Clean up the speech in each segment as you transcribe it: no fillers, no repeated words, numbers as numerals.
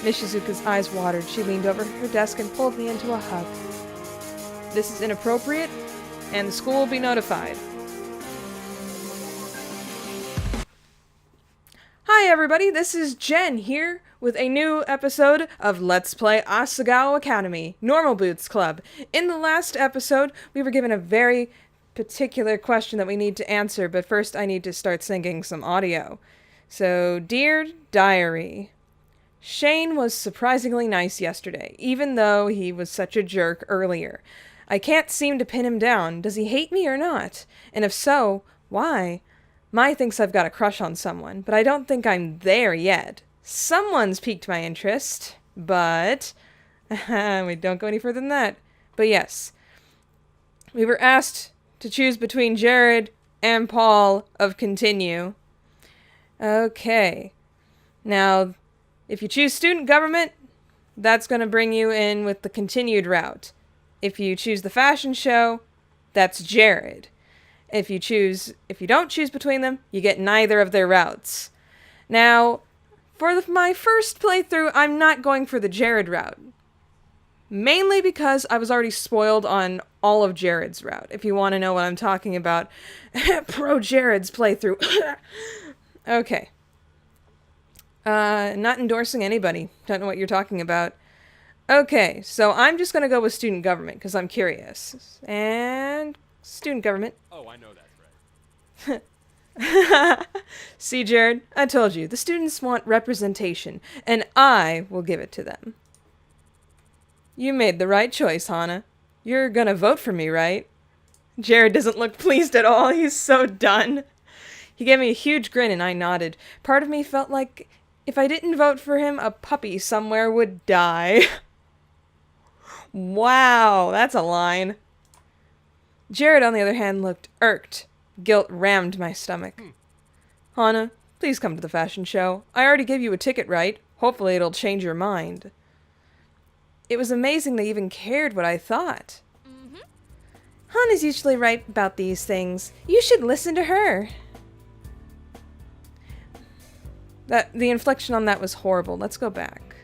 Nishizuka's eyes watered. She leaned over her desk and pulled me into a hug. This is inappropriate, and the school will be notified. Hi everybody, this is Jen here with a new episode of Let's Play Asagao Academy, Normal Boots Club. In the last episode, we were given a very particular question that we need to answer, but first I need to start singing some audio. So, Dear Diary, Shane was surprisingly nice yesterday, even though he was such a jerk earlier. I can't seem to pin him down. Does he hate me or not? And if so, why? Mai thinks I've got a crush on someone, but I don't think I'm there yet. Someone's piqued my interest, but... we don't go any further than that. But yes, we were asked to choose between Jared and Paul of Continue. Okay. Now, if you choose student government, that's going to bring you in with the continued route. If you choose the fashion show, that's Jared. If you don't choose between them, you get neither of their routes. Now, for my first playthrough, I'm not going for the Jared route. Mainly because I was already spoiled on all of Jared's route, if you want to know what I'm talking about. Pro Jared's playthrough. Okay. Not endorsing anybody. Don't know what you're talking about. Okay, so I'm just going to go with student government, because I'm curious. And... student government. Oh, I know that's right. See, Jared, I told you, the students want representation, and I will give it to them. You made the right choice, Hana. You're gonna vote for me, right? Jared doesn't look pleased at all. He's so done. He gave me a huge grin, and I nodded. Part of me felt like if I didn't vote for him, a puppy somewhere would die. Wow, that's a line. Jared, on the other hand, looked irked. Guilt rammed my stomach. Hana, please come to the fashion show. I already gave you a ticket, right? Hopefully it'll change your mind. It was amazing they even cared what I thought. Hana's usually right about these things. You should listen to her. The inflection on that was horrible. Let's go back.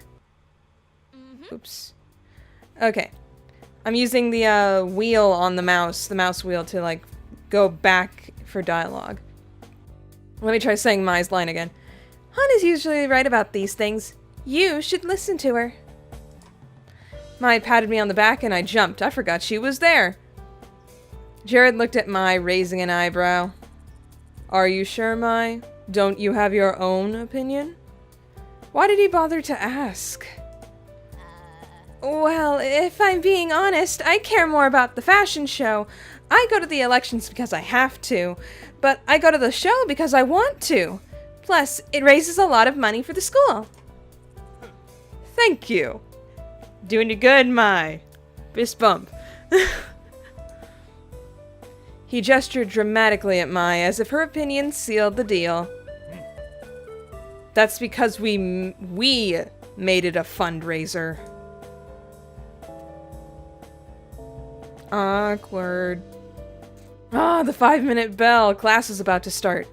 Oops. Okay. I'm using the wheel on the mouse wheel, to, like, go back for dialogue. Let me try saying Mai's line again. Hana's usually right about these things. You should listen to her. Mai patted me on the back and I jumped. I forgot she was there. Jared looked at Mai, raising an eyebrow. Are you sure, Mai? Don't you have your own opinion? Why did he bother to ask? Well, if I'm being honest, I care more about the fashion show. I go to the elections because I have to, but I go to the show because I want to. Plus, it raises a lot of money for the school. Thank you. Doing you good, Mai. Fist bump. He gestured dramatically at Mai as if her opinion sealed the deal. That's because we made it a fundraiser. Awkward. Ah, the 5-minute bell. Class is about to start.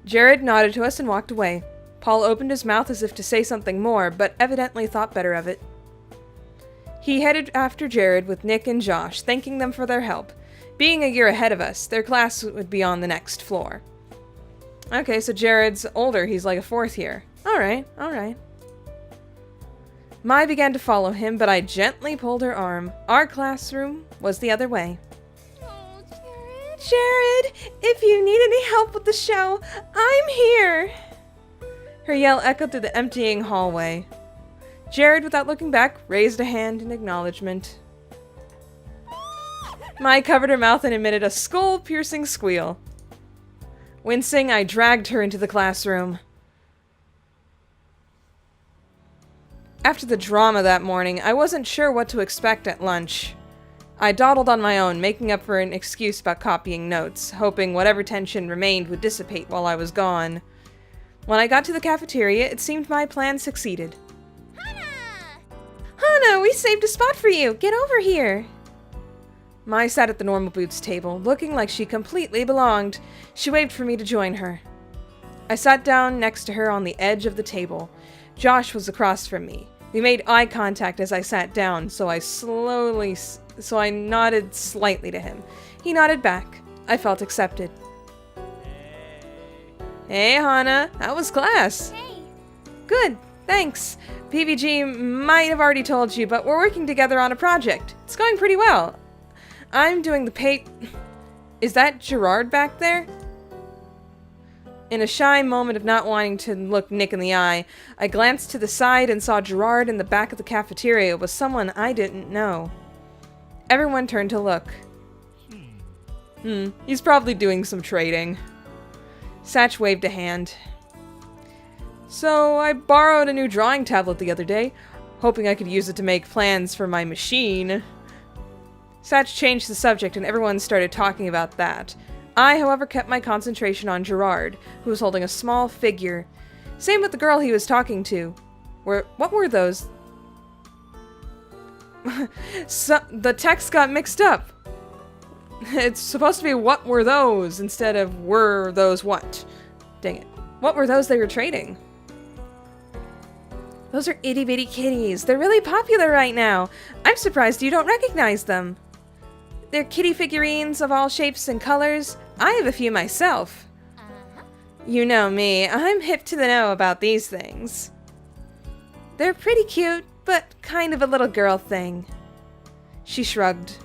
Jared nodded to us and walked away. Paul opened his mouth as if to say something more, but evidently thought better of it. He headed after Jared with Nick and Josh, thanking them for their help. Being a year ahead of us, their class would be on the next floor. Okay, so Jared's older. He's like a 4th year. Alright, alright. Mai began to follow him, but I gently pulled her arm. Our classroom was the other way. Oh, Jared. Jared, if you need any help with the show, I'm here. Her yell echoed through the emptying hallway. Jared, without looking back, raised a hand in acknowledgement. Mai covered her mouth and emitted a skull-piercing squeal. Wincing, I dragged her into the classroom. After the drama that morning, I wasn't sure what to expect at lunch. I dawdled on my own, making up for an excuse about copying notes, hoping whatever tension remained would dissipate while I was gone. When I got to the cafeteria, it seemed my plan succeeded. Hana! Hana, we saved a spot for you! Get over here! Mai sat at the normal boots table, looking like she completely belonged. She waved for me to join her. I sat down next to her on the edge of the table. Josh was across from me. We made eye contact as I sat down, so I nodded slightly to him. He nodded back. I felt accepted. Hey, Hana. How was class? Hey. Good, thanks. PBG might have already told you, but we're working together on a project. It's going pretty well. I'm doing the Is that Gerard back there? In a shy moment of not wanting to look Nick in the eye, I glanced to the side and saw Gerard in the back of the cafeteria with someone I didn't know. Everyone turned to look. He's probably doing some trading. Satch waved a hand. So, I borrowed a new drawing tablet the other day, hoping I could use it to make plans for my machine. Satch changed the subject and everyone started talking about that. I, however, kept my concentration on Gerard, who was holding a small figure. Same with the girl he was talking to. What were those? The text got mixed up. It's supposed to be what were those instead of were those what. Dang it. What were those they were trading? Those are itty bitty kitties. They're really popular right now. I'm surprised you don't recognize them. They're kitty figurines of all shapes and colors. I have a few myself. You know me, I'm hip to the know about these things. They're pretty cute, but kind of a little girl thing. She shrugged.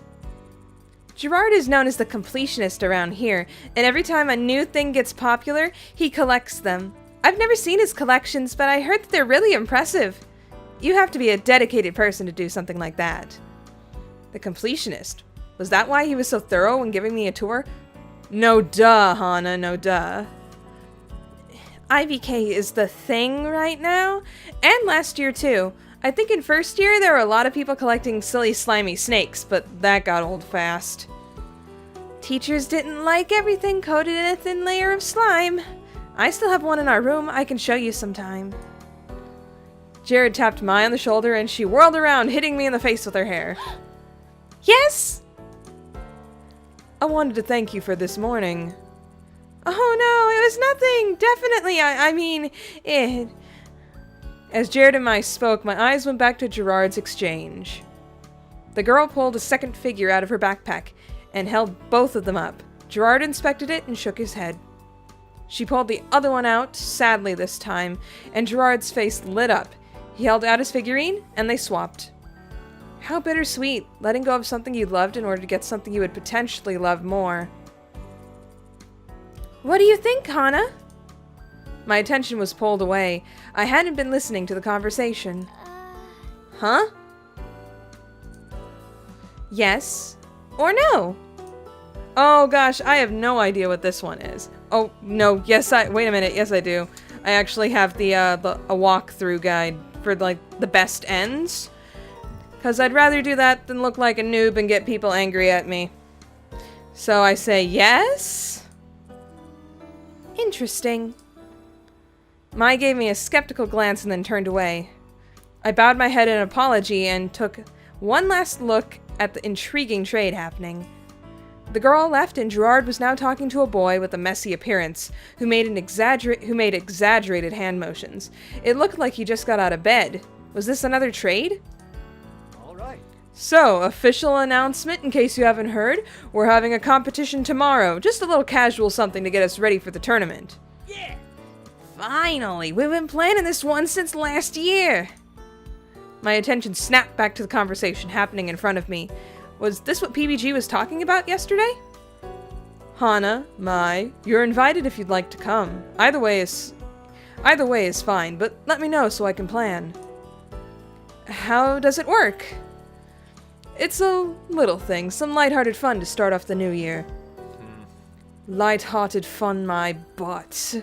Gerard is known as the completionist around here, and every time a new thing gets popular, he collects them. I've never seen his collections, but I heard that they're really impressive. You have to be a dedicated person to do something like that. The completionist. Was that why he was so thorough when giving me a tour? No duh, Hana, no duh. IVK is the thing right now, and last year too. I think in first year there were a lot of people collecting silly slimy snakes, but that got old fast. Teachers didn't like everything coated in a thin layer of slime. I still have one in our room I can show you sometime. Jared tapped Mai on the shoulder and she whirled around, hitting me in the face with her hair. Yes? I wanted to thank you for this morning. Oh no, it was nothing. Definitely, I mean, it... As Jared and I spoke, my eyes went back to Gerard's exchange. The girl pulled a second figure out of her backpack and held both of them up. Gerard inspected it and shook his head. She pulled the other one out, sadly this time, and Gerard's face lit up. He held out his figurine, and they swapped. How bittersweet, letting go of something you loved in order to get something you would potentially love more. What do you think, Hana? My attention was pulled away. I hadn't been listening to the conversation. Huh? Yes or no? Oh gosh, I have no idea what this one is. Oh, no, wait a minute, yes I do. I actually have a walkthrough guide for, like, the best ends. Because I'd rather do that than look like a noob and get people angry at me. So I say yes? Interesting. Mai gave me a skeptical glance and then turned away. I bowed my head in apology and took one last look at the intriguing trade happening. The girl left and Gerard was now talking to a boy with a messy appearance, who made exaggerated hand motions. It looked like he just got out of bed. Was this another trade? All right. So, official announcement in case you haven't heard, we're having a competition tomorrow. Just a little casual something to get us ready for the tournament. Yeah. Finally, we've been planning this one since last year. My attention snapped back to the conversation happening in front of me. Was this what PBG was talking about yesterday? Hana, Mai, you're invited if you'd like to come. Either way is fine, but let me know so I can plan. How does it work? It's a little thing, some lighthearted fun to start off the new year. Lighthearted fun, my butt.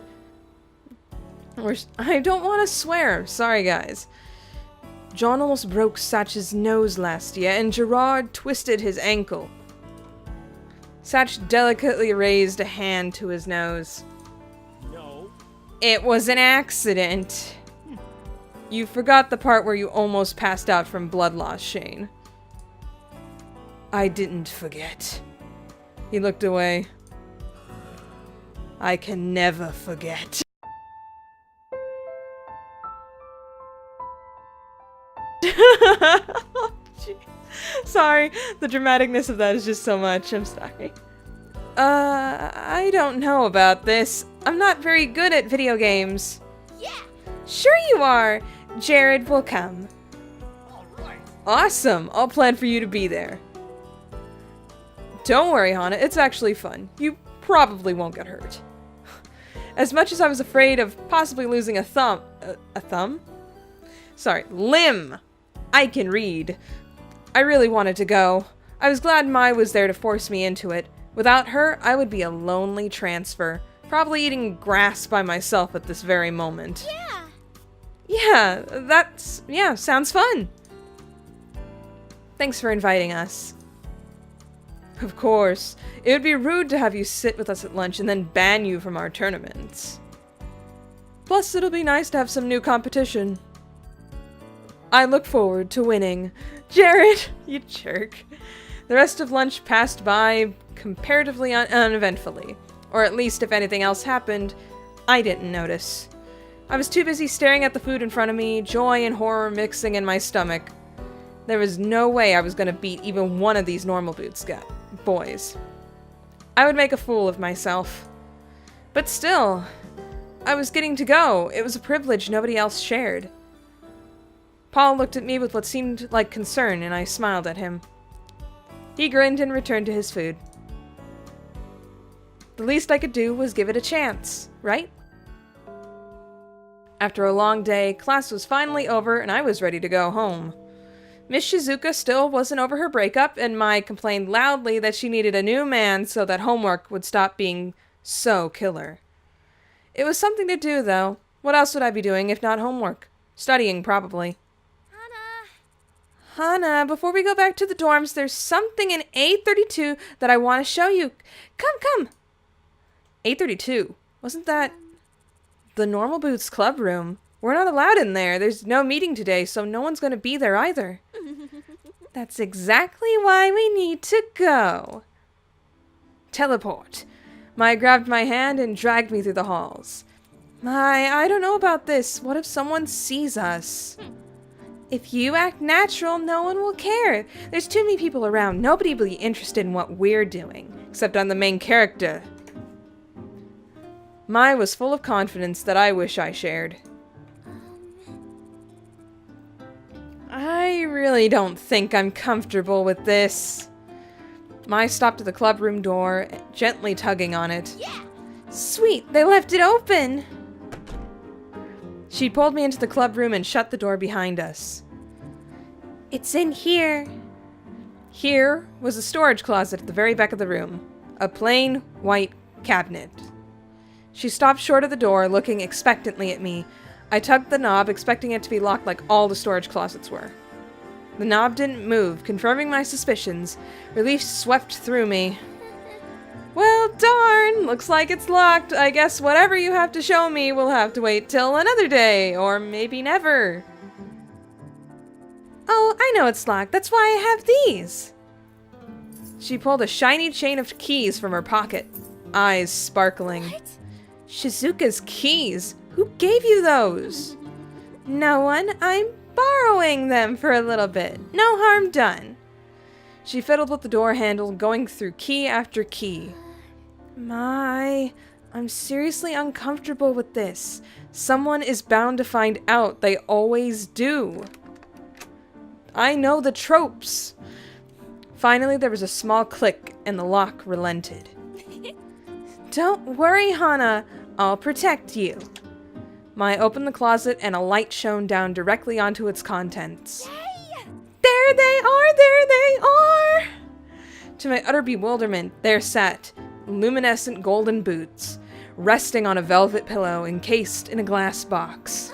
I don't want to swear, sorry guys. John almost broke Satch's nose last year, and Gerard twisted his ankle. Satch delicately raised a hand to his nose. No. It was an accident. You forgot the part where you almost passed out from blood loss, Shane. I didn't forget. He looked away. I can never forget. sorry. The dramaticness of that is just so much. I'm sorry. I don't know about this. I'm not very good at video games. Yeah. Sure you are. Jared will come. All right. Awesome. I'll plan for you to be there. Don't worry, Hana. It's actually fun. You probably won't get hurt. As much as I was afraid of possibly losing a thumb? Sorry, limb. I can read. I really wanted to go. I was glad Mai was there to force me into it. Without her, I would be a lonely transfer, probably eating grass by myself at this very moment. Yeah, sounds fun. Thanks for inviting us. Of course. It would be rude to have you sit with us at lunch and then ban you from our tournaments. Plus, it'll be nice to have some new competition. I look forward to winning. Jared, you jerk. The rest of lunch passed by comparatively uneventfully. Or at least if anything else happened, I didn't notice. I was too busy staring at the food in front of me, joy and horror mixing in my stomach. There was no way I was going to beat even one of these normal boots boys. I would make a fool of myself. But still, I was getting to go. It was a privilege nobody else shared. Paul looked at me with what seemed like concern, and I smiled at him. He grinned and returned to his food. The least I could do was give it a chance, right? After a long day, class was finally over, and I was ready to go home. Miss Shizuka still wasn't over her breakup, and Mai complained loudly that she needed a new man so that homework would stop being so killer. It was something to do, though. What else would I be doing if not homework? Studying, probably. Hana, before we go back to the dorms, there's something in A32 that I want to show you. Come. A32? Wasn't that the Normal Boots Club room? We're not allowed in there. There's no meeting today, so no one's going to be there either. That's exactly why we need to go. Teleport. Mai grabbed my hand and dragged me through the halls. Mai, I don't know about this. What if someone sees us? If you act natural, no one will care. There's too many people around. Nobody will be interested in what we're doing, except I'm the main character. Mai was full of confidence that I wish I shared. I really don't think I'm comfortable with this. Mai stopped at the club room door, gently tugging on it. Yeah. Sweet, they left it open. She pulled me into the club room and shut the door behind us. It's in here. Here was a storage closet at the very back of the room. A plain, white cabinet. She stopped short of the door, looking expectantly at me. I tugged the knob, expecting it to be locked like all the storage closets were. The knob didn't move, confirming my suspicions. Relief swept through me. Well, darn! Looks like it's locked. I guess whatever you have to show me will have to wait till another day, or maybe never. Oh, I know it's locked. That's why I have these. She pulled a shiny chain of keys from her pocket, eyes sparkling. What? Shizuka's keys? Who gave you those? No one. I'm borrowing them for a little bit. No harm done. She fiddled with the door handle, going through key after key. Mai, I'm seriously uncomfortable with this. Someone is bound to find out. They always do. I know the tropes. Finally, there was a small click, and the lock relented. Don't worry, Hana. I'll protect you. Mai opened the closet, and a light shone down directly onto its contents. Yay! There they are! There they are! To my utter bewilderment, there sat luminescent golden boots, resting on a velvet pillow encased in a glass box.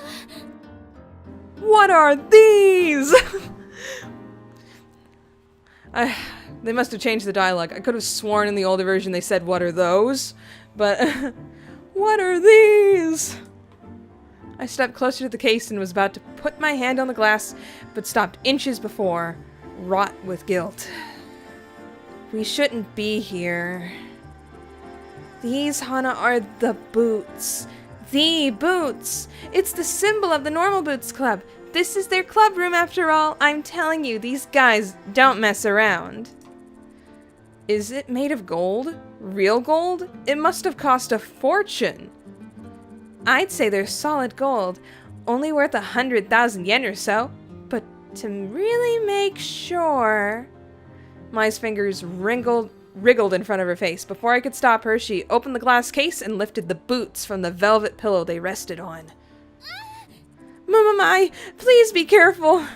What are these? They must have changed the dialogue. I could have sworn in the older version they said, "What are those?" But, what are these? I stepped closer to the case and was about to put my hand on the glass, but stopped inches before, wrought with guilt. We shouldn't be here. These, Hana, are the boots. The boots! It's the symbol of the Normal Boots Club. This is their club room after all. I'm telling you, these guys don't mess around. Is it made of gold? Real gold? It must have cost a fortune. I'd say they're solid gold, only worth 100,000 yen or so. But to really make sure... Mai's fingers wriggled in front of her face. Before I could stop her, she opened the glass case and lifted the boots from the velvet pillow they rested on. Mama Mai, please be careful.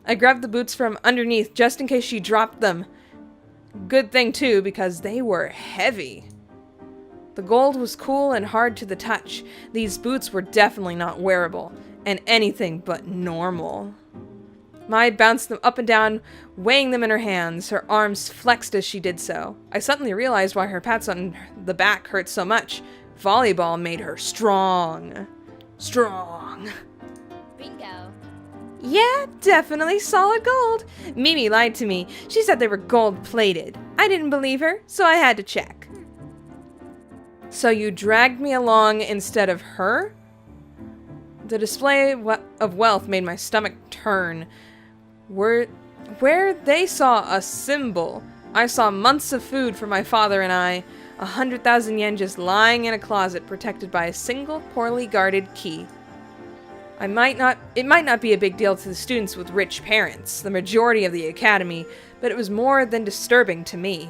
I grabbed the boots from underneath just in case she dropped them. Good thing too, because they were heavy. The gold was cool and hard to the touch. These boots were definitely not wearable, and anything but normal. Mai bounced them up and down, weighing them in her hands. Her arms flexed as she did so. I suddenly realized why her pats on the back hurt so much. Volleyball made her strong. Strong. Bingo. Yeah, definitely solid gold. Mimi lied to me. She said they were gold-plated. I didn't believe her, so I had to check. So you dragged me along instead of her? The display of wealth made my stomach turn. Where they saw a symbol, I saw months of food for my father and I, 100,000 yen just lying in a closet protected by a single poorly guarded key. It might not be a big deal to the students with rich parents, the majority of the academy, but it was more than disturbing to me.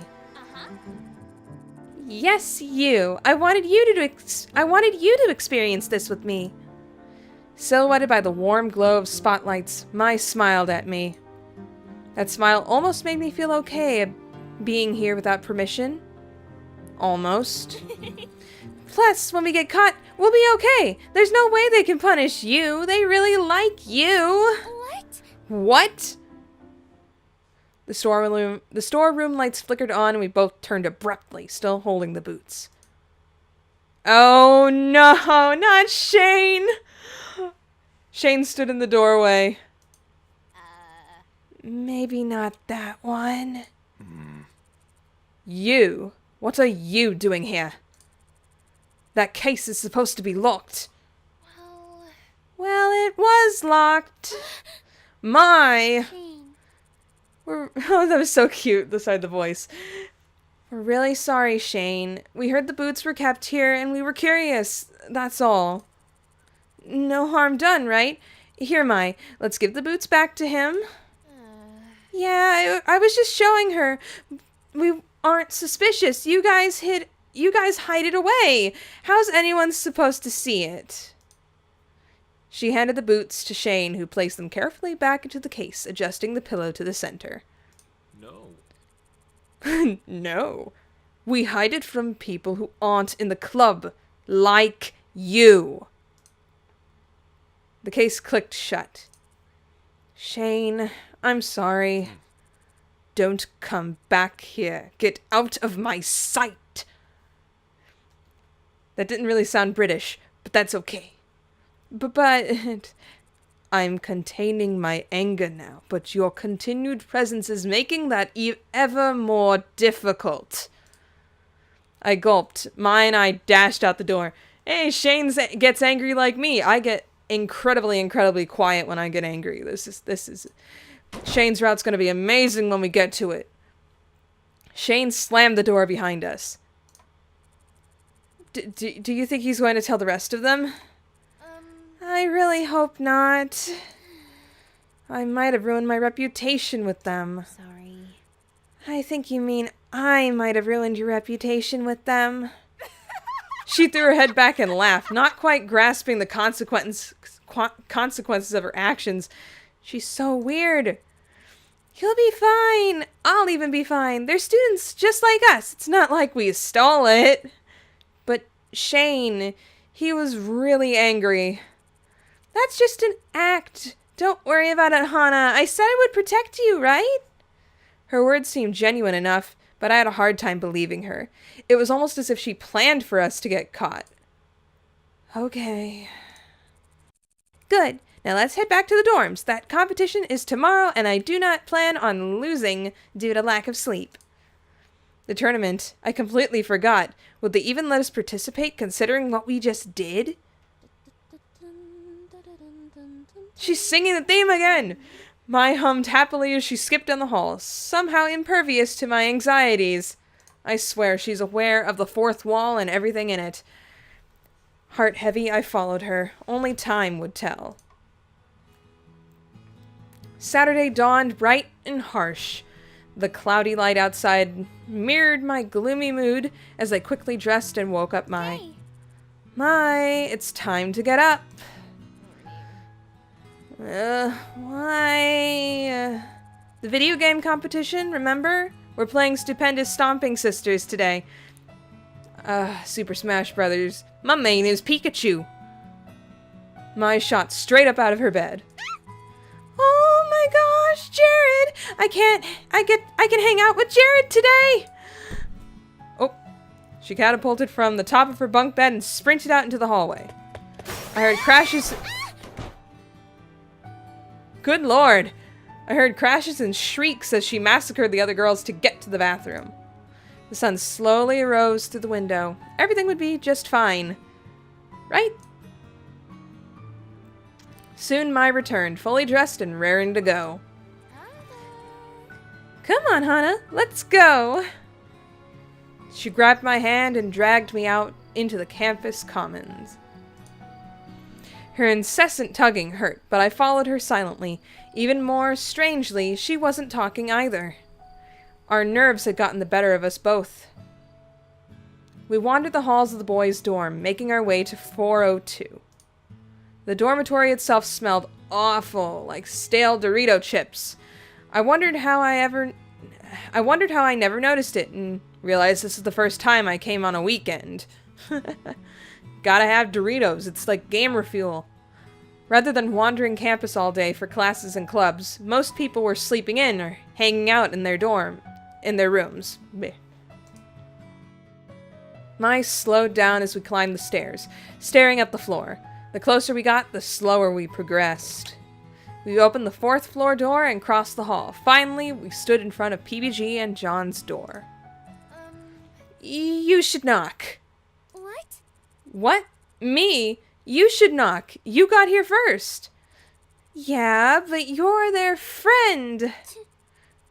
Yes, you. I wanted you to experience this with me. Silhouetted by the warm glow of spotlights, Mai smiled at me. That smile almost made me feel okay being here without permission. Almost. Plus, when we get caught, we'll be okay. There's no way they can punish you. They really like you. What? What? The storeroom lights flickered on and we both turned abruptly, still holding the boots. Oh no, not Shane! Shane stood in the doorway. Maybe not that one. You? What are you doing here? That case is supposed to be locked. Well, it was locked. My... Oh, that was so cute, the side of the voice. We're really sorry, Shane. We heard the boots were kept here and we were curious. That's all. No harm done, right? Here, Mai. Let's give the boots back to him. Yeah, I was just showing her. We aren't suspicious. You guys hide it away. How's anyone supposed to see it? She handed the boots to Shane, who placed them carefully back into the case, adjusting the pillow to the center. No. No. We hide it from people who aren't in the club. Like you. The case clicked shut. Shane, I'm sorry. Don't come back here. Get out of my sight. That didn't really sound British, but that's okay. But I'm containing my anger now, but your continued presence is making that ever more difficult. I gulped. Mai and I dashed out the door. Hey, Shane gets angry like me. I get incredibly quiet when I get angry. This is Shane's route's going to be amazing when we get to it. Shane slammed the door behind us. Do you think he's going to tell the rest of them? I really hope not. I might have ruined my reputation with them. Sorry. I think you mean I might have ruined your reputation with them. She threw her head back and laughed, not quite grasping the consequences of her actions. She's so weird. You'll be fine. I'll even be fine. They're students just like us. It's not like we stole it. But Shane, he was really angry. That's just an act. Don't worry about it, Hana. I said I would protect you, right? Her words seemed genuine enough, but I had a hard time believing her. It was almost as if she planned for us to get caught. Okay. Good. Now let's head back to the dorms. That competition is tomorrow, and I do not plan on losing due to lack of sleep. The tournament, I completely forgot. Would they even let us participate considering what we just did? She's singing the theme again! Mai hummed happily as she skipped down the hall, somehow impervious to my anxieties. I swear she's aware of the fourth wall and everything in it. Heart heavy, I followed her. Only time would tell. Saturday dawned bright and harsh. The cloudy light outside mirrored my gloomy mood as I quickly dressed and woke up Mai. Hey. Mai, it's time to get up. Why? The video game competition, remember? We're playing Stupendous Stomping Sisters today. Super Smash Brothers. My main is Pikachu. Mai shot straight up out of her bed. Oh my gosh, Jared! I can hang out with Jared today! Oh. She catapulted from the top of her bunk bed and sprinted out into the hallway. I heard crashes. Good lord! I heard crashes and shrieks as she massacred the other girls to get to the bathroom. The sun slowly arose through the window. Everything would be just fine. Right? Soon Mai returned, fully dressed and raring to go. Come on, Hana, let's go! She grabbed my hand and dragged me out into the campus commons. Her incessant tugging hurt, but I followed her silently. Even more strangely, she wasn't talking either. Our nerves had gotten the better of us both. We wandered the halls of the boys' dorm, making our way to 402. The dormitory itself smelled awful, like stale Dorito chips. I wondered how I never noticed it, and realized this is the first time I came on a weekend. Gotta have Doritos, it's like gamer fuel. Rather than wandering campus all day for classes and clubs, most people were sleeping in or hanging out in their rooms. Blech. Mai slowed down as we climbed the stairs, staring at the floor. The closer we got, the slower we progressed. We opened the 4th floor door and crossed the hall. Finally, we stood in front of PBG and John's door. You should knock. What? What? Me? You should knock. You got here first. Yeah, but you're their friend.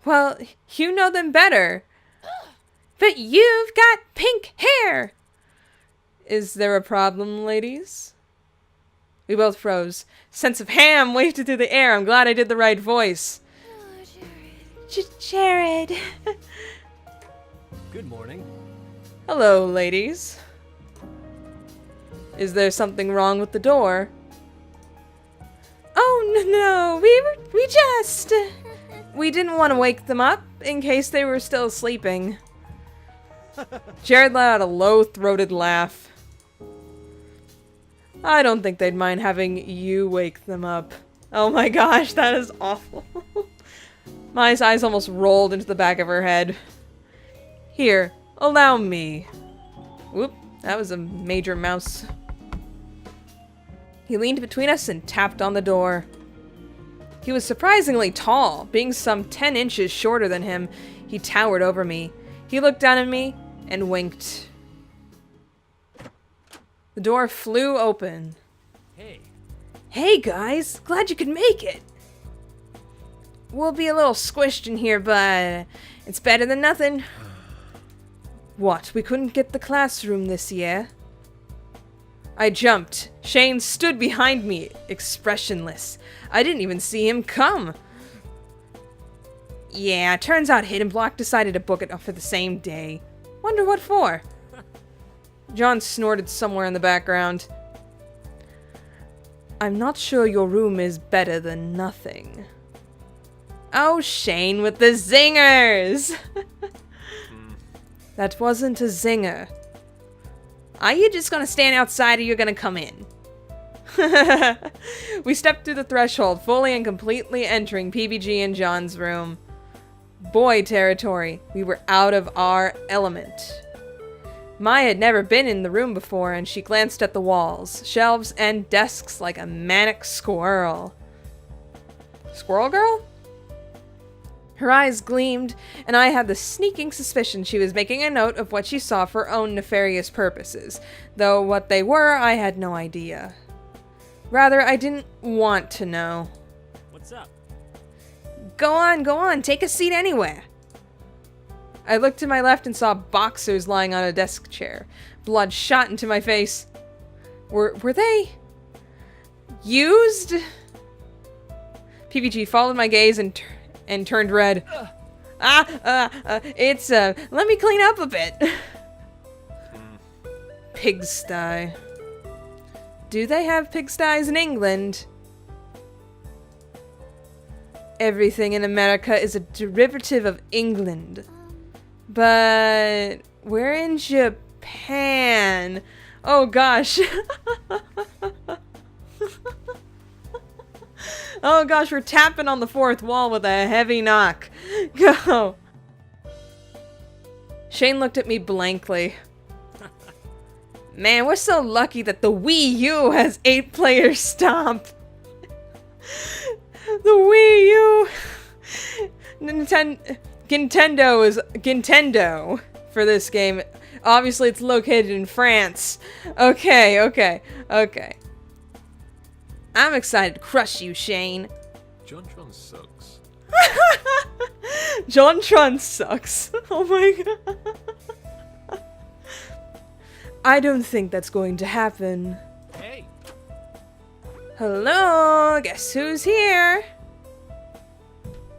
Well, you know them better. But you've got pink hair. Is there a problem, ladies? We both froze. Sense of ham wafted through the air. I'm glad I did the right voice. Oh, Jared. Jared. Good morning. Hello, ladies. Is there something wrong with the door? Oh, no, we just... We didn't want to wake them up in case they were still sleeping. Jared let out a low-throated laugh. I don't think they'd mind having you wake them up. Oh my gosh, that is awful. Mai's eyes almost rolled into the back of her head. Here, allow me. Whoop, that was a major mouse. He leaned between us and tapped on the door. He was surprisingly tall. Being some 10 inches shorter than him, he towered over me. He looked down at me and winked. The door flew open. Hey. Hey guys, glad you could make it. We'll be a little squished in here, but it's better than nothing. What, we couldn't get the classroom this year? I jumped. Shane stood behind me, expressionless. I didn't even see him come. Yeah, turns out Hidden Block decided to book it for the same day. Wonder what for? John snorted somewhere in the background. I'm not sure your room is better than nothing. Oh, Shane with the zingers! That wasn't a zinger. Are you just gonna stand outside or you're gonna come in? We stepped through the threshold, fully and completely entering PBG and John's room. Boy territory. We were out of our element. Mai had never been in the room before, and she glanced at the walls, shelves, and desks like a manic squirrel. Squirrel girl? Her eyes gleamed, and I had the sneaking suspicion she was making a note of what she saw for her own nefarious purposes, though what they were, I had no idea. Rather, I didn't want to know. What's up? Go on, take a seat anywhere. I looked to my left and saw boxers lying on a desk chair. Blood shot into my face. Were they used? PPG followed my gaze and turned red. Let me clean up a bit. Pigsty. Do they have pigsties in England? Everything in America is a derivative of England. But we're in Japan. Oh gosh. Oh gosh, we're tapping on the fourth wall with a heavy knock. Go. Shane looked at me blankly. Man, we're so lucky that the Wii U has 8-player stomp. The Wii U. Nintendo is Nintendo for this game. Obviously, it's located in France. Okay. I'm excited to crush you, Shane. JonTron sucks. JonTron sucks. Oh my god. I don't think that's going to happen. Hey. Hello, guess who's here?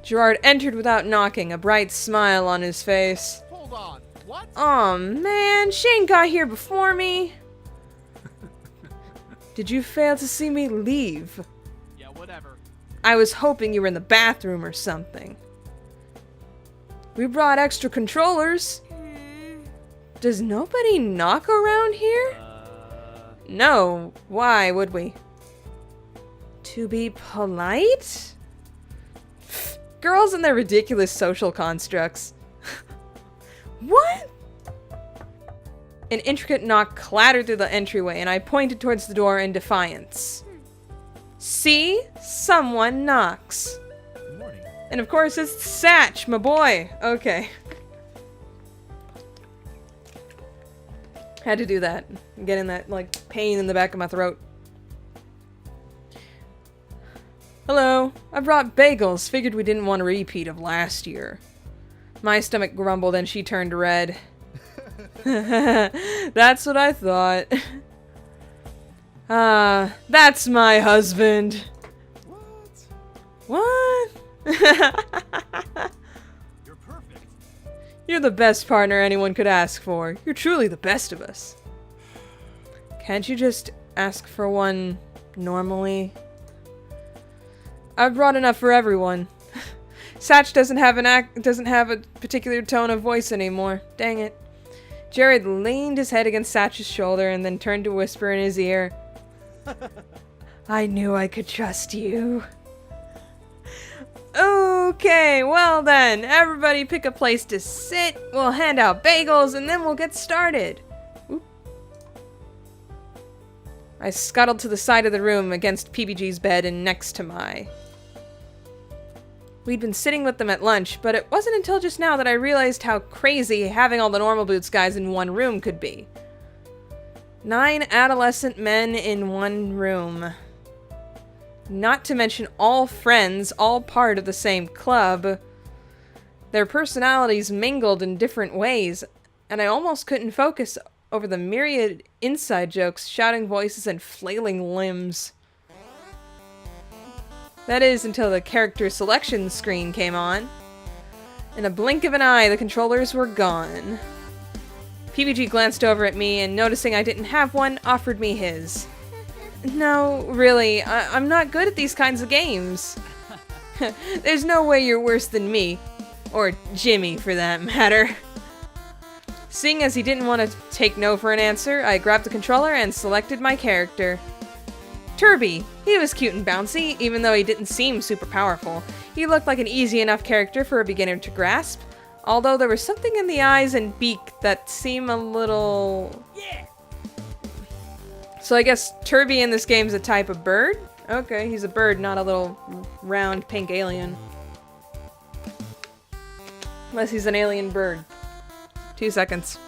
Gerard entered without knocking, a bright smile on his face. Hold on. What? Aw, man, Shane got here before me. Did you fail to see me leave? Yeah, whatever. I was hoping you were in the bathroom or something. We brought extra controllers. Does nobody knock around here? No, why would we? To be polite? Girls and their ridiculous social constructs. What? An intricate knock clattered through the entryway, and I pointed towards the door in defiance. See? Someone knocks. Good morning. And of course, it's Satch, my boy. Okay. Had to do that. I'm getting that, like, pain in the back of my throat. Hello. I brought bagels. Figured we didn't want a repeat of last year. My stomach grumbled and she turned red. That's what I thought. That's my husband. What? You're perfect. You're the best partner anyone could ask for. You're truly the best of us. Can't you just ask for one normally? I've brought enough for everyone. Satch doesn't have a particular tone of voice anymore. Dang it. Jared leaned his head against Satch's shoulder and then turned to whisper in his ear. I knew I could trust you. Okay, well then, everybody pick a place to sit. We'll hand out bagels and then we'll get started. Oop. I scuttled to the side of the room against PBG's bed and next to my. We'd been sitting with them at lunch, but it wasn't until just now that I realized how crazy having all the Normal Boots guys in one room could be. 9 adolescent men in one room. Not to mention all friends, all part of the same club. Their personalities mingled in different ways, and I almost couldn't focus over the myriad inside jokes, shouting voices, and flailing limbs. That is, until the character selection screen came on. In a blink of an eye, the controllers were gone. PBG glanced over at me and, noticing I didn't have one, offered me his. No, really, I'm not good at these kinds of games. There's no way you're worse than me. Or Jimmy, for that matter. Seeing as he didn't want to take no for an answer, I grabbed the controller and selected my character. Turby. He was cute and bouncy, even though he didn't seem super powerful. He looked like an easy enough character for a beginner to grasp, although there was something in the eyes and beak that seemed a little... Yeah. So I guess Turby in this game is a type of bird? Okay, he's a bird, not a little round pink alien. Unless he's an alien bird. 2 seconds.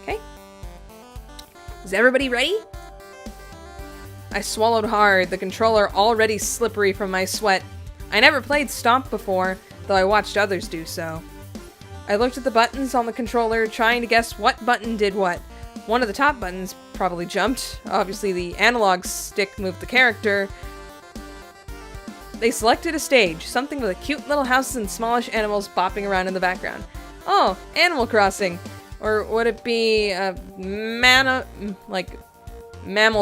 Okay. Is everybody ready? I swallowed hard, the controller already slippery from my sweat. I never played Stomp before, though I watched others do so. I looked at the buttons on the controller, trying to guess what button did what. One of the top buttons probably jumped. Obviously, the analog stick moved the character. They selected a stage, something with a cute little houses and smallish animals bopping around in the background. Oh, Animal Crossing. Or would it be a mammal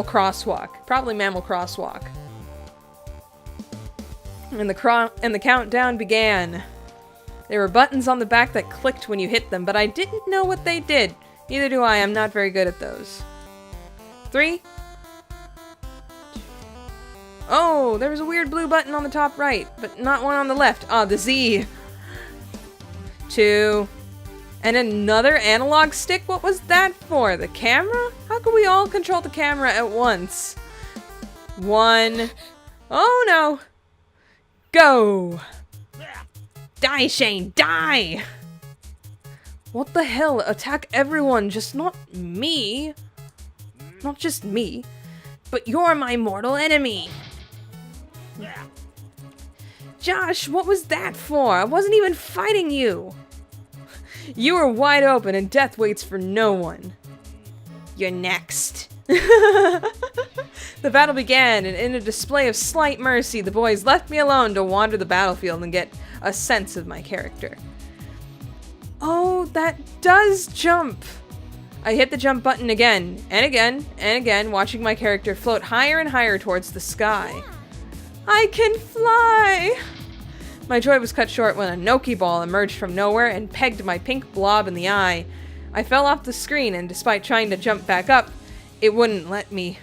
crosswalk? Probably mammal crosswalk. And the countdown began. There were buttons on the back that clicked when you hit them, but I didn't know what they did. Neither do I. I'm not very good at those. 3. Oh, there was a weird blue button on the top right, but not one on the left. Ah, the Z. 2. And another analog stick? What was that for? The camera? How could we all control the camera at once? 1. Oh no. Go! Die, Shane! Die! What the hell? Attack everyone, just not me. Not just me. But you're my mortal enemy. Josh, what was that for? I wasn't even fighting you. You are wide open and death waits for no one. You're next. The battle began, and in a display of slight mercy, the boys left me alone to wander the battlefield and get a sense of my character. Oh, that does jump! I hit the jump button again, and again, and again, watching my character float higher and higher towards the sky. I can fly! My joy was cut short when a Noki ball emerged from nowhere and pegged my pink blob in the eye. I fell off the screen, and despite trying to jump back up, it wouldn't let me.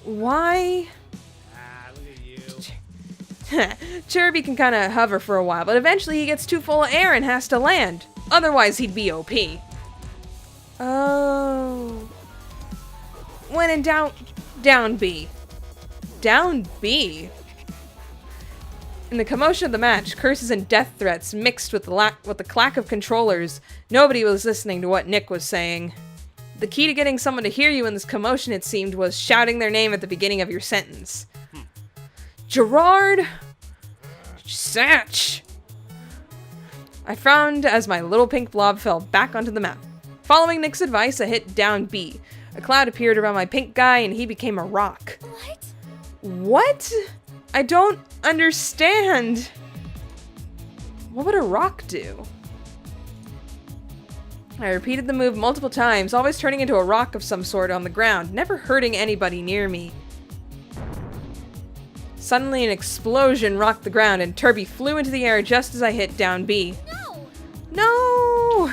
Why? Look at you. Chirby can kind of hover for a while, but eventually he gets too full of air and has to land. Otherwise, he'd be OP. Oh. When in doubt, down B. Down B? In the commotion of the match, curses and death threats mixed with the clack of controllers, nobody was listening to what Nick was saying. The key to getting someone to hear you in this commotion, it seemed, was shouting their name at the beginning of your sentence. Gerard Satch. I frowned as my little pink blob fell back onto the map. Following Nick's advice, I hit down B. A cloud appeared around my pink guy and he became a rock. What? What? I don't understand. What would a rock do? I repeated the move multiple times, always turning into a rock of some sort on the ground, never hurting anybody near me. Suddenly an explosion rocked the ground and Turby flew into the air just as I hit down B. No! No!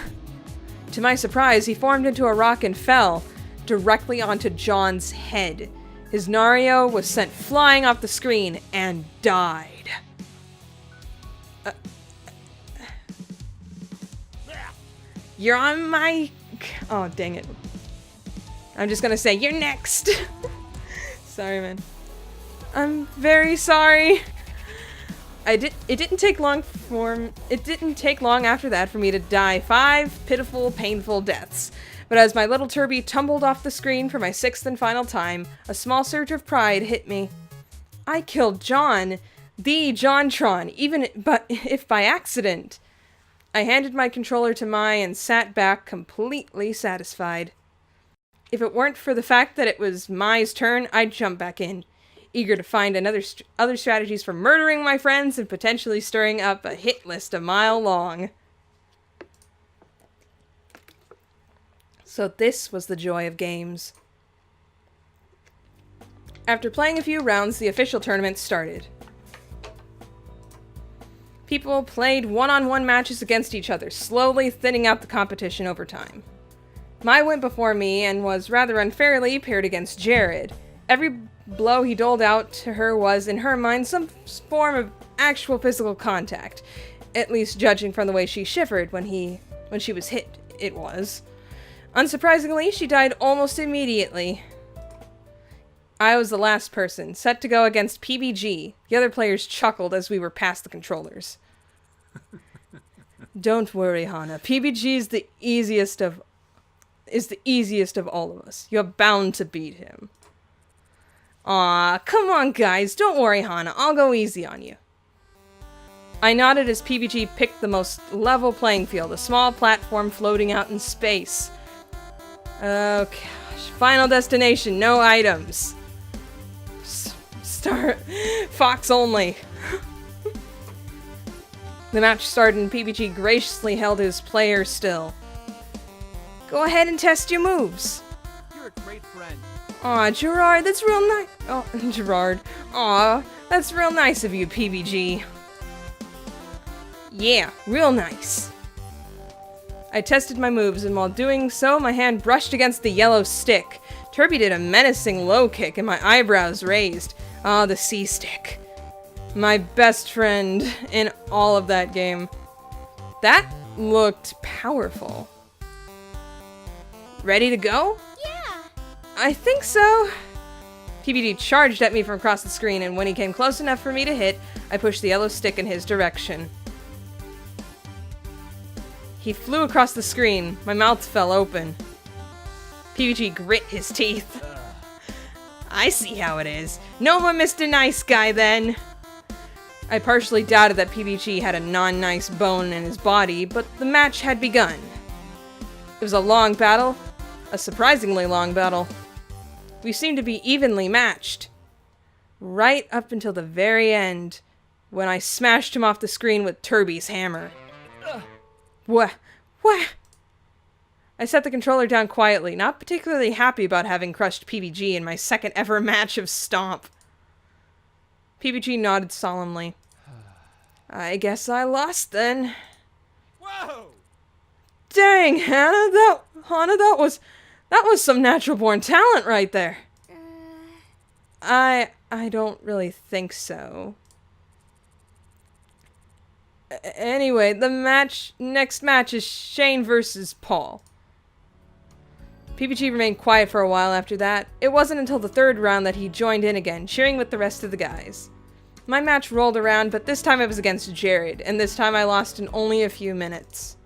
To my surprise, he formed into a rock and fell directly onto John's head. His Nario was sent flying off the screen and died. You're on my... Oh, dang it. I'm just gonna say, you're next! Sorry, man. I'm very sorry. It didn't take long after that for me to die 5 pitiful, painful deaths. But as my little Turby tumbled off the screen for my 6th and final time, a small surge of pride hit me. I killed John, the Jontron, but if by accident. I handed my controller to Mai and sat back completely satisfied. If it weren't for the fact that it was Mai's turn, I'd jump back in, eager to find other strategies for murdering my friends and potentially stirring up a hit list a mile long. So this was the joy of games. After playing a few rounds, the official tournament started. People played one-on-one matches against each other, slowly thinning out the competition over time. Mai went before me and was rather unfairly paired against Jared. Every blow he doled out to her was, in her mind, some form of actual physical contact. At least judging from the way she shivered when she was hit, it was. Unsurprisingly, she died almost immediately. I was the last person, set to go against PBG. The other players chuckled as we were past the controllers. Don't worry, Hana. PBG is the easiest of all of us. You're bound to beat him. Aw, come on guys, don't worry Hana, I'll go easy on you. I nodded as PBG picked the most level playing field, a small platform floating out in space. Oh gosh, final destination, no items. Fox only. The match started and PBG graciously held his player still. Go ahead and test your moves. You're a great friend. Aw, Gerard, that's real nice. Oh, Gerard. Aw, that's real nice of you, PBG. Yeah, real nice. I tested my moves, and while doing so, my hand brushed against the yellow stick. Turby did a menacing low kick, and my eyebrows raised. Ah, the C-stick. My best friend in all of that game. That looked powerful. Ready to go? Yeah. I think so. PBD charged at me from across the screen, and when he came close enough for me to hit, I pushed the yellow stick in his direction. He flew across the screen. My mouth fell open. PBG grit his teeth. I see how it is. No more Mr. Nice Guy, then. I partially doubted that PBG had a non-nice bone in his body, but the match had begun. It was a long battle. A surprisingly long battle. We seemed to be evenly matched. Right up until the very end, when I smashed him off the screen with Turby's hammer. What? I set the controller down quietly, not particularly happy about having crushed PBG in my second ever match of Stomp. PBG nodded solemnly. I guess I lost then. Whoa! Dang, Hana, that was some natural-born talent right there. I don't really think so. Anyway, the next match is Shane versus Paul. PBG remained quiet for a while after that. It wasn't until the third round that he joined in again, cheering with the rest of the guys. My match rolled around, but this time it was against Jared, and this time I lost in only a few minutes.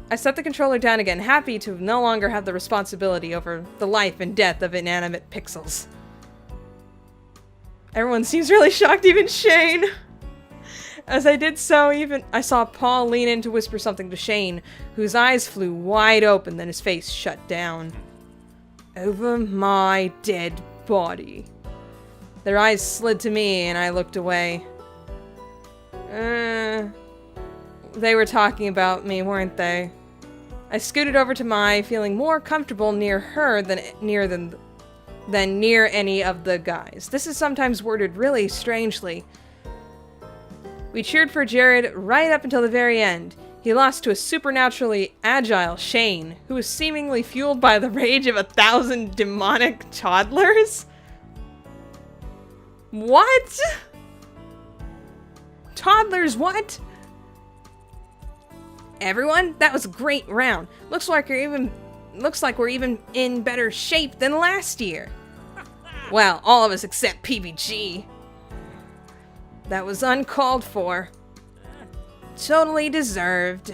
I set the controller down again, happy to no longer have the responsibility over the life and death of inanimate pixels. Everyone seems really shocked, even Shane. As I did so, I saw Paul lean in to whisper something to Shane, whose eyes flew wide open, then his face shut down. Over my dead body. Their eyes slid to me, and I looked away. They were talking about me, weren't they? I scooted over to Mai, feeling more comfortable near her than near any of the guys. This is sometimes worded really strangely. We cheered for Jared right up until the very end. He lost to a supernaturally agile Shane, who was seemingly fueled by the rage of 1,000 demonic toddlers? What? Toddlers, what? Everyone, that was a great round. Looks like we're even in better shape than last year. Well, all of us except PBG. That was uncalled for. Totally deserved.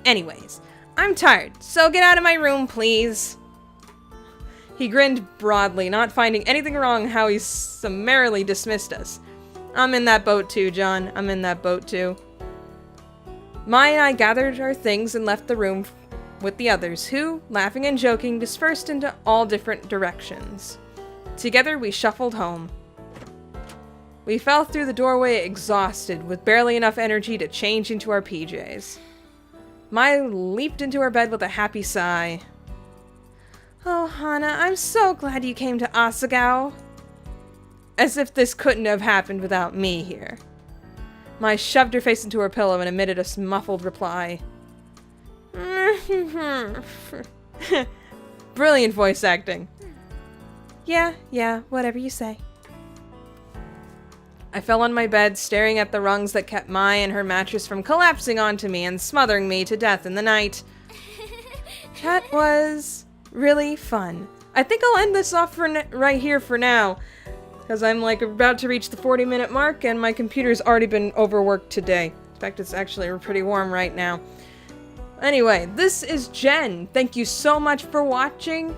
Anyways, I'm tired, so get out of my room, please. He grinned broadly, not finding anything wrong how he summarily dismissed us. I'm in that boat too, John. I'm in that boat too. Mai and I gathered our things and left the room with the others, who, laughing and joking, dispersed into all different directions. Together, we shuffled home. We fell through the doorway exhausted, with barely enough energy to change into our PJs. Mai leaped into her bed with a happy sigh. Oh, Hana, I'm so glad you came to Asagao. As if this couldn't have happened without me here. Mai shoved her face into her pillow and emitted a muffled reply. Brilliant voice acting. Yeah, whatever you say. I fell on my bed, staring at the rungs that kept Mai and her mattress from collapsing onto me and smothering me to death in the night. That was really fun. I think I'll end this off right here for now, because I'm about to reach the 40-minute mark and my computer's already been overworked today. In fact, it's actually pretty warm right now. Anyway, this is Jen. Thank you so much for watching.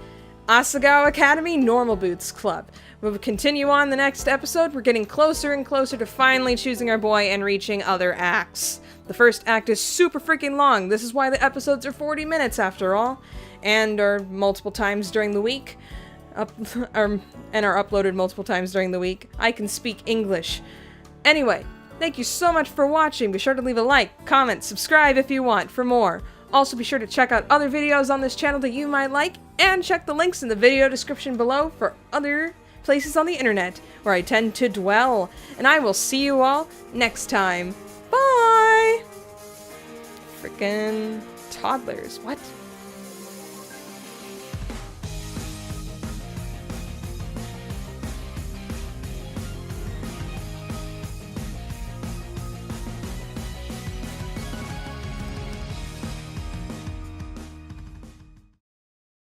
Asagao Academy Normal Boots Club. We'll continue on the next episode. We're getting closer and closer to finally choosing our boy and reaching other acts. The first act is super freaking long. This is why the episodes are 40 minutes after all, and are multiple times during the week. And are uploaded multiple times during the week. I can speak English. Anyway, thank you so much for watching. Be sure to leave a like, comment, subscribe if you want for more. Also be sure to check out other videos on this channel that you might like, and check the links in the video description below for other places on the internet where I tend to dwell. And I will see you all next time. Bye! Frickin' toddlers. What?